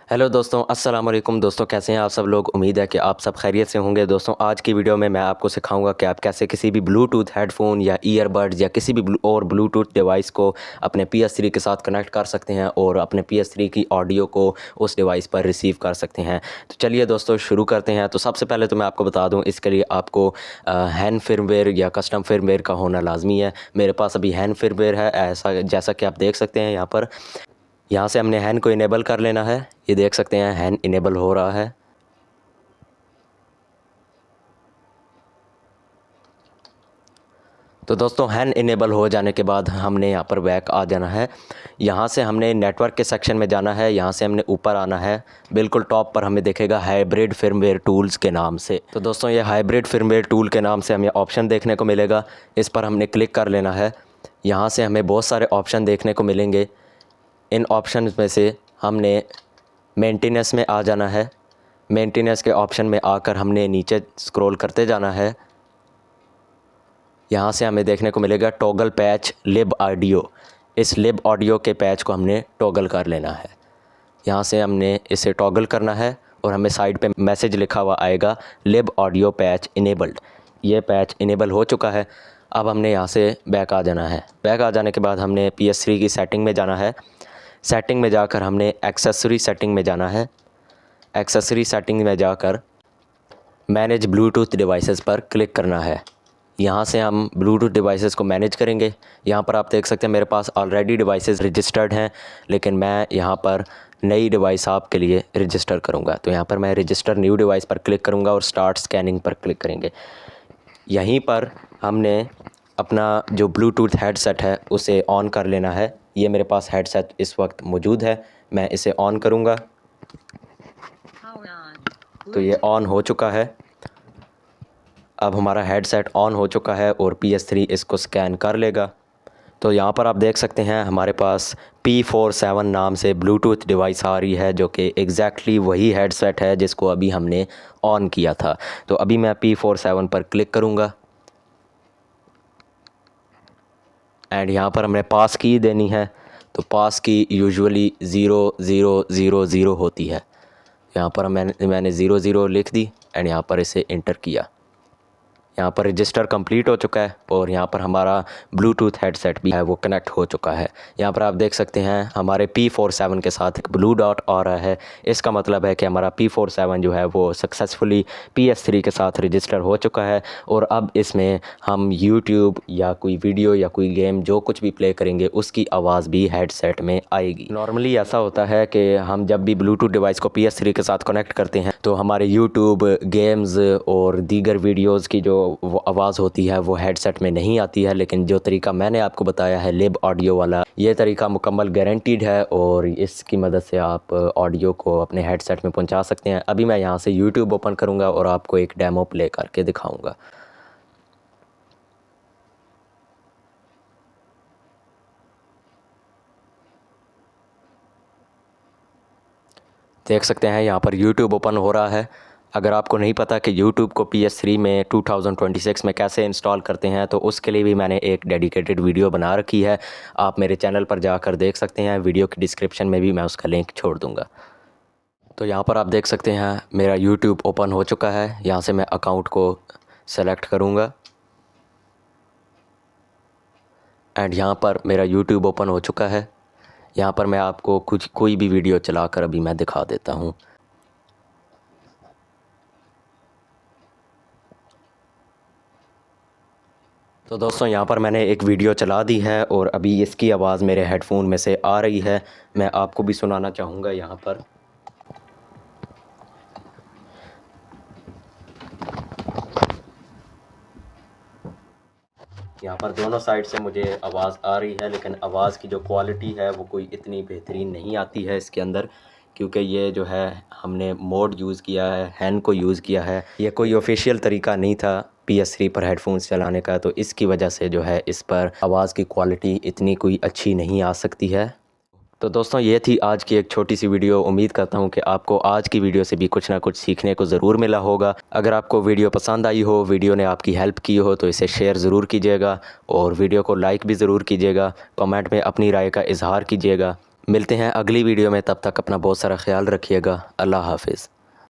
Hello दोस्तों, अस्सलाम वालेकुम। दोस्तों कैसे हैं आप सब लोग। उम्मीद है कि आप सब खैरियत से होंगे। दोस्तों आज की वीडियो में मैं आपको सिखाऊंगा कि आप कैसे किसी भी ब्लूटूथ हेडफोन या ईयरबड्स या किसी भी और ब्लूटूथ डिवाइस को अपने PS3 के साथ कनेक्ट कर सकते हैं और अपने PS3 की ऑडियो को उस डिवाइस पर रिसीव कर सकते हैं। तो चलिए दोस्तों शुरू करते हैं। तो सबसे पहले तो मैं आपको बता दूँ, इसके लिए आपको हैंड फिर्मवेयर या कस्टम फिर्मवेयर का होना लाजमी है। मेरे पास अभी हैंड फिर्मवेयर है, ऐसा जैसा कि आप देख सकते हैं यहाँ पर। यहाँ से हमने हैंड को इनेबल कर लेना है। ये देख सकते हैं हैंड इनेबल हो रहा है। तो दोस्तों हैंड इनेबल हो जाने के बाद हमने यहाँ पर बैक आ जाना है। यहाँ से हमने नेटवर्क के सेक्शन में जाना है। यहाँ से हमने ऊपर आना है। बिल्कुल टॉप पर हमें दिखेगा हाइब्रिड फिर्मवेयर टूल्स के नाम से। तो दोस्तों ये हाइब्रिड फिर्मवेयर टूल के नाम से हमें ऑप्शन देखने को मिलेगा। इस पर हमने क्लिक कर लेना है। यहाँ से हमें बहुत सारे ऑप्शन देखने को मिलेंगे। इन ऑप्शन में से हमने मेंटेनेंस में आ जाना है। मेंटेनेंस के ऑप्शन में आकर हमने नीचे स्क्रॉल करते जाना है। यहाँ से हमें देखने को मिलेगा टॉगल पैच लिब ऑडियो। इस लिब ऑडियो के पैच को हमने टॉगल कर लेना है। यहाँ से हमने इसे टॉगल करना है और हमें साइड पे मैसेज लिखा हुआ आएगा लिब ऑडियो पैच इनेबल्ड। ये पैच इनेबल हो चुका है। अब हमने यहाँ से बैक आ जाना है। बैक आ जाने के बाद हमने PS3 की सेटिंग में जाना है। सेटिंग में जाकर हमने एक्सेसरी सेटिंग में जाना है। एक्सेसरी सेटिंग में जाकर मैनेज ब्लूटूथ डिवाइसेस पर क्लिक करना है। यहाँ से हम ब्लूटूथ डिवाइसेस को मैनेज करेंगे। यहाँ पर आप देख सकते हैं मेरे पास ऑलरेडी डिवाइसेस रजिस्टर्ड हैं, लेकिन मैं यहाँ पर नई डिवाइस आपके लिए रजिस्टर करूँगा। तो यहाँ पर मैं रजिस्टर न्यू डिवाइस पर क्लिक करूँगा और स्टार्ट स्कैनिंग पर क्लिक करेंगे। यहीं पर हमने अपना जो ब्लूटूथ हेडसेट है उसे ऑन कर लेना है। ये मेरे पास हेडसेट इस वक्त मौजूद है। मैं इसे ऑन करूँगा तो ये ऑन हो चुका है। अब हमारा हेडसेट ऑन हो चुका है और PS3 इसको स्कैन कर लेगा। तो यहाँ पर आप देख सकते हैं हमारे पास P47 नाम से ब्लूटूथ डिवाइस आ रही है, जो कि एग्जैक्टली वही हेडसेट है जिसको अभी हमने ऑन किया था। तो अभी मैं P47 पर क्लिक करूँगा एंड यहाँ पर हमें पास की देनी है। तो पास की यूजुअली 0000 होती है। यहाँ पर मैंने 00 लिख दी एंड यहाँ पर इसे इंटर किया। यहाँ पर रजिस्टर कंप्लीट हो चुका है और यहाँ पर हमारा ब्लूटूथ हेडसेट भी है वो कनेक्ट हो चुका है। यहाँ पर आप देख सकते हैं हमारे P47 के साथ एक ब्लू डॉट आ रहा है। इसका मतलब है कि हमारा P47 जो है वो सक्सेसफुली PS3 के साथ रजिस्टर हो चुका है और अब इसमें हम YouTube या कोई वीडियो या कोई गेम जो कुछ भी प्ले करेंगे उसकी आवाज़ भी हेडसेट में आएगी। नॉर्मली ऐसा होता है कि हम जब भी ब्लूटूथ डिवाइस को PS3 के साथ कनेक्ट करते हैं तो हमारे YouTube गेम्स और दीगर वीडियोज़ की जो वो आवाज़ होती है वो हेडसेट में नहीं आती है। लेकिन जो तरीका मैंने आपको बताया है लिब ऑडियो वाला, ये तरीका मुकम्मल गारंटीड है और इसकी मदद से आप ऑडियो को अपने हेडसेट में पहुंचा सकते हैं। अभी मैं यहाँ से YouTube ओपन करूँगा और आपको एक डेमो प्ले करके दिखाऊँगा। देख सकते हैं यहाँ पर YouTube ओपन हो रहा है। अगर आपको नहीं पता कि YouTube को PS3 में 2026 में कैसे इंस्टॉल करते हैं तो उसके लिए भी मैंने एक डेडिकेटेड वीडियो बना रखी है। आप मेरे चैनल पर जाकर देख सकते हैं। वीडियो की डिस्क्रिप्शन में भी मैं उसका लिंक छोड़ दूँगा। तो यहाँ पर आप देख सकते हैं मेरा YouTube ओपन हो चुका है। यहाँ से मैं अकाउंट को सेलेक्ट करूँगा एंड यहाँ पर मेरा YouTube ओपन हो चुका है। यहाँ पर मैं आपको कोई भी वीडियो चलाकर अभी मैं दिखा देता हूँ। तो दोस्तों यहाँ पर मैंने एक वीडियो चला दी है और अभी इसकी आवाज़ मेरे हेडफोन में से आ रही है। मैं आपको भी सुनाना चाहूँगा। यहाँ पर दोनों साइड से मुझे आवाज़ आ रही है, लेकिन आवाज़ की जो क्वालिटी है वो कोई इतनी बेहतरीन नहीं आती है इसके अंदर, क्योंकि ये जो है हमने मोड यूज़ किया है, हैंड को यूज़ किया है। ये कोई ऑफिशियल तरीका नहीं था PS3 पर हेडफोन्स चलाने का, तो इसकी वजह से जो है इस पर आवाज़ की क्वालिटी इतनी कोई अच्छी नहीं आ सकती है। तो दोस्तों ये थी आज की एक छोटी सी वीडियो। उम्मीद करता हूँ कि आपको आज की वीडियो से भी कुछ ना कुछ सीखने को ज़रूर मिला होगा। अगर आपको वीडियो पसंद आई हो, वीडियो ने आपकी हेल्प की हो, तो इसे शेयर ज़रूर कीजिएगा और वीडियो को लाइक भी ज़रूर कीजिएगा। कमेंट में अपनी राय का इजहार कीजिएगा। मिलते हैं अगली वीडियो में, तब तक अपना बहुत सारा ख्याल रखिएगा। अल्लाह हाफिज़।